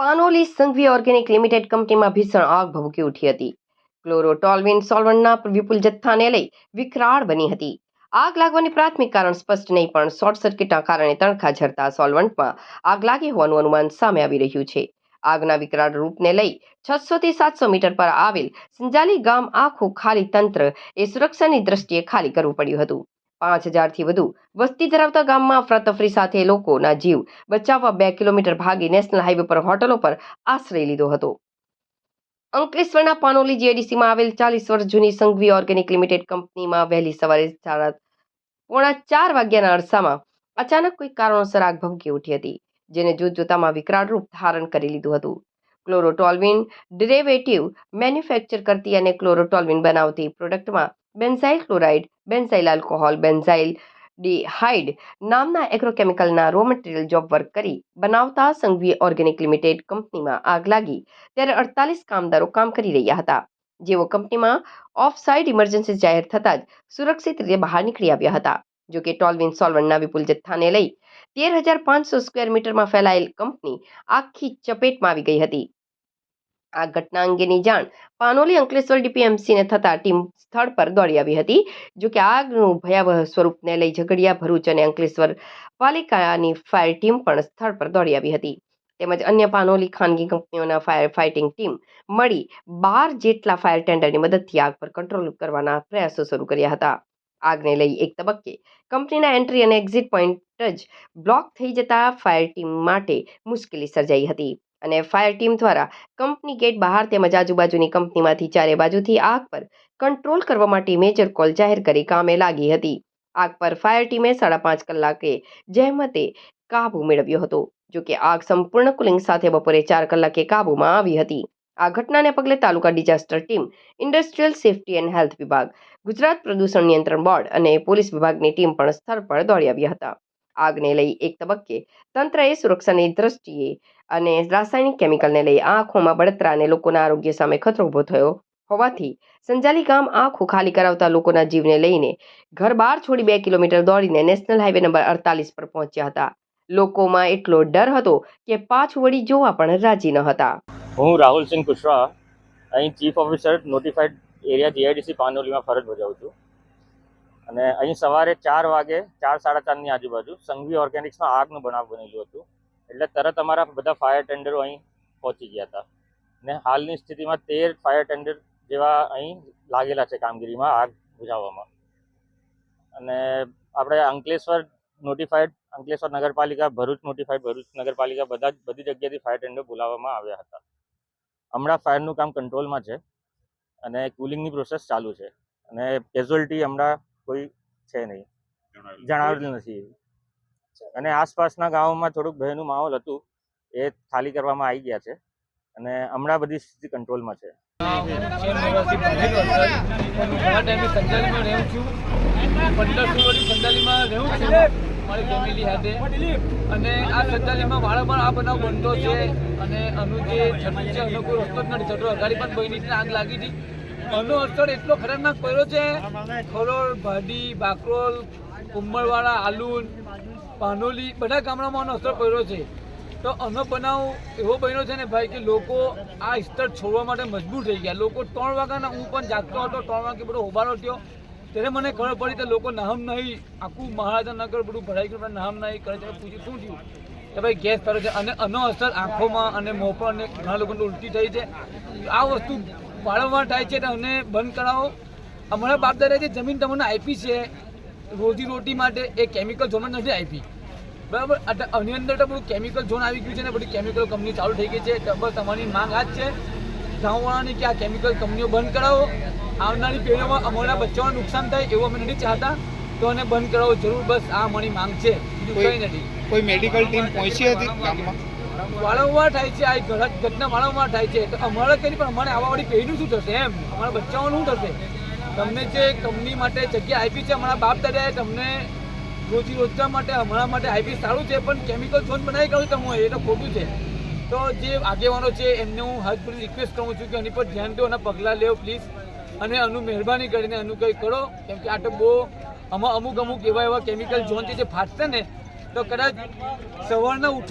Panoli Sanghvi organic limited કંપનીમાં ભીષણ આગ ભભૂકી ઉઠી હતી. ક્લોરોટોલ્વિન સોલ્વન્ટના વિપુલ જથ્થાને લઈ વિકરાળ બની હતી. આગ લાગવાની પ્રાથમિક કારણ સ્પષ્ટ નહીં, પણ શોર્ટ સર્કિટના કારણે તણખા ઝરતા સોલ્વન્ટમાં આગ લાગી હોવાનું અનુમાન સામે આવી રહ્યું છે. આગના વિકરાળ રૂપને લઈ 600 થી 700 મીટર પર આવેલ સંજાલી ગામ આખું ખાલી તંત્ર એ સુરક્ષાની દ્રષ્ટિએ ખાલી કરવું પડ્યું હતું. 5000 થી વધુ વસ્તી ધરાવતા ગામમાં અફરાતફરી સાથે લોકોના જીવ બચાવવા 2 કિલોમીટર ભાગી નેશનલ હાઈવે પર હોટલો પર આશ્રય લીધો હતો. અંકલેશ્વરના પાનોલી જીઆઈડીસીમાં આવેલ 40 વર્ષ જૂની સંઘવી ઓર્ગેનિક લિમિટેડ કંપનીમાં વહેલી સવારે 4:45 વાગ્યાના અરસામાં અચાનક કોઈ કારણોસર આગ ભભૂકી ઉઠી હતી, જેને જોતજોતામાં વિકરાળ રૂપ ધારણ કરી લીધું હતું. ક્લોરોટોલ્વિન ડેરિવેટિવ મેન્યુફેક્ચર કરતી અને ક્લોરોટોલ્વિન બનાવતી પ્રોડક્ટમાં benzyl chloride, benzyl alcohol, benzaldehyde નામના એગ્રોકેમિકલના રો મટીરિયલ જોબ વર્ક કરી બનાવતા સંઘવી ઓર્ગેનિક લિમિટેડ કંપનીમાં આગ લાગી ત્યારે 48 કામદારો કામ કરી રહ્યા હતા. જેઓ કંપનીમાં ઓફ સાઇટ ઇમરજન્સી જાહેર થતાં જ સુરક્ષિત રીતે બહાર નીકળી આવ્યા હતા. જોકે ટોલ્વિન સોલ્વન્ટના વિપુલ જથ્થાને લઈ 13,500 સ્ક્વેર મીટરમાં ફેલાયેલ કંપની આખી ચપેટમાં આવી ગઈ હતી. આ ઘટના અંગેની જાણ પાનોલી અંકલેશ્વર ડીપીએમસીને થતાં ટીમ સ્થળ પર દોડી આવી હતી. જોકે આગનું ભયાવહ સ્વરૂપને લઈ ઝઘડિયા, ભરૂચ અને અંકલેશ્વર પાલિકાની ફાયર ટીમ પણ સ્થળ પર દોડી આવી હતી. તેમજ અન્ય પાનોલી ખાનગી કંપનીઓના ફાયર ફાઇટિંગ ટીમ મળી 12 જેટલા ફાયર ટેન્ડરની મદદથી આગ પર કંટ્રોલ કરવાના પ્રયાસો શરૂ કર્યા હતા. આગને લઈ એક તબક્કે કંપનીના એન્ટ્રી અને એક્ઝિટ પોઈન્ટ જ બ્લોક થઈ જતા ફાયર ટીમ માટે મુશ્કેલી સર્જાઈ હતી અને ફાયર ટીમ દ્વારા કંપની ગેટ બહાર તેમજ આજુબાજુની કંપનીમાંથી ચારે બાજુથી આગ પર કંટ્રોલ કરવા માટે મેજર કોલ જાહેર કરી કામે લાગી હતી. આગ પર ફાયર ટીમે 5.5 કલાકે જહેમતે કાબુ મેળવ્યો હતો. જોકે આગ સંપૂર્ણ કુલિંગ સાથે બપોરે 4 કલાકે કાબુમાં આવી હતી. આ ઘટનાને પગલે taluka disaster team, industrial safety and health વિભાગ, ગુજરાત પ્રદૂષણ નિયંત્રણ બોર્ડ અને પોલીસ વિભાગની ટીમ પણ સ્થળ પર દોડી આવ્યા હતા. આગને લઈ એક તબક્કે તંત્રએ સુરક્ષાની દ્રષ્ટિએ અને રાસાયણિક કેમિકલને લઈ આંખોમાં બળતરા અને લોકોના આરોગ્ય સામે ખતરો ઊભો થયો હોવાથી સંજાલી ગામ આંખું ખાલી કરાવતા લોકોના જીવને લઈને ઘર બહાર છોડી 2 કિલોમીટર દોડીને નેશનલ હાઈવે નંબર 48 પર પહોંચ્યા હતા. લોકોમાં એટલો ડર હતો કે પાછું વળી જોવા પણ રાજી ન હતા. હું રાહુલ સિંહ કુશવાહા અહીં chief officer notified area GIDC પાનોલીમાં ફરજ બજાવું છું. અને અહીં સવારે 4 વાગે 4-4:30ની આજુબાજુ સંઘવી ઓર્ગેનિક્સમાં આગનું બનાવ બનેલું હતું. એટલે તરત અમારા બધા ફાયર ટેન્ડરો અહીં પહોંચી ગયા હતા ને હાલની સ્થિતિમાં 13 ફાયર ટેન્ડર જેવા અહીં લાગેલા છે કામગીરીમાં આગ બુઝાવવામાં. અને આપણે અંકલેશ્વર નગરપાલિકા, ભરૂચ નોટિફાઈડ ભરૂચ નગરપાલિકા બધી જગ્યાએથી ફાયર ટેન્ડર બોલાવવામાં આવ્યા હતા. હમણાં ફાયરનું કામ કંટ્રોલમાં છે અને કુલિંગની પ્રોસેસ ચાલુ છે અને કેઝ્યુઅલ્ટી હમણાં કોઈ છે નહીં, જણાવેલું નથી. અને આસપાસના ગામોમાં થોડુંક ભયનું માહોલ હતું, એ ખાલી કરવામાં આવી ગયા છે અને હમણાં બધી સ્થિતિ કંટ્રોલમાં છે. મારી ફેમિલી સાથે અને આ સંચાલીમાં વારંવાર આ બનાવ બનતો છે અને આનું જે જમીન છે એનો કોઈ રસ્તો જ નથી થતો. અગાડી પણ બની છે, આગ લાગી હતી. આનો અસર એટલો ખતરનાક પડ્યો છે. ખરોડ, ભાડી, બાકરોલ, કુંભળવાડા, આલુન, પાનોલી બધા ગામડામાં આનો અસર પડ્યો છે. તો આનો બનાવ એવો બન્યો છે ને ભાઈ કે લોકો આ વિસ્તાર છોડવા માટે મજબૂર થઈ ગયા. લોકો 3 વાગ્યાના, હું પણ જાગતો હતો, 3 વાગે બધો હોબાળો થયો ત્યારે મને ખબર પડી કે લોકો નાહમ નહીં, આખું મહારાજાનગર બધું ભરાઈ ગયું, નાહમ નહીં કરે. ત્યારે પૂછ્યું શું થયું કે ભાઈ ગેસ ફરે છે અને આનો અસર આંખોમાં અને મોં પર અને ઘણા લોકોને ઉલટી થઈ છે. આ વસ્તુ વારંવાર થાય છે. અને બંધ કરાવો. અમારા બાપ દાદાએ જે જમીન તમને આપી છે રોજી રોટી માટે, એ કેમિકલ ઝોનમાં નથી આપી, બરાબર? આની અંદર તો બધું કેમિકલ ઝોન આવી ગયું છે ને બધી કેમિકલ કંપની ચાલુ થઈ ગઈ છે. બસ તમારી માંગ આ જ છે ગામવાળાની કે આ કેમિકલ કંપનીઓ બંધ કરાવો. આવનારી પેઢીઓમાં અમારા બચ્ચાઓને નુકસાન થાય એવું અમે નથી ચાહતા, તો એને બંધ કરાવો જરૂર. બસ આ અમારી માંગ છે, બીજું કંઈ નથી. કોઈ મેડિકલ ટીમ પહોંચી હતી ગામમાં? વારંવાર થાય છે આ ઘટના, વારંવાર થાય છે. તો અમારે કંઈ પણ અમારે આવવાવાળી પેઢીનું શું થશે, એમ અમારા બચ્ચાઓનું શું થશે? તમને જે કંપની માટે જગ્યા આપી છે અમારા બાપ દાદાએ, તમને રોજી રોજગાર માટે અમારા માટે આપી સારું છે, પણ કેમિકલ ઝોન બનાવી કાઢું તમે, એ તો ખોટું છે. તો જે આગેવાનો છે એમને હું હાથ પૂરી રિક્વેસ્ટ કરું છું કે આની પર ધ્યાન દો અને પગલાં લેવો પ્લીઝ. અને આનું મહેરબાની કરીને આનું કંઈ કરો, કેમ કે આ તો બહુ અમુક એવા કેમિકલ ઝોન છે જે ફાટશે ને તો કદાચ સવારના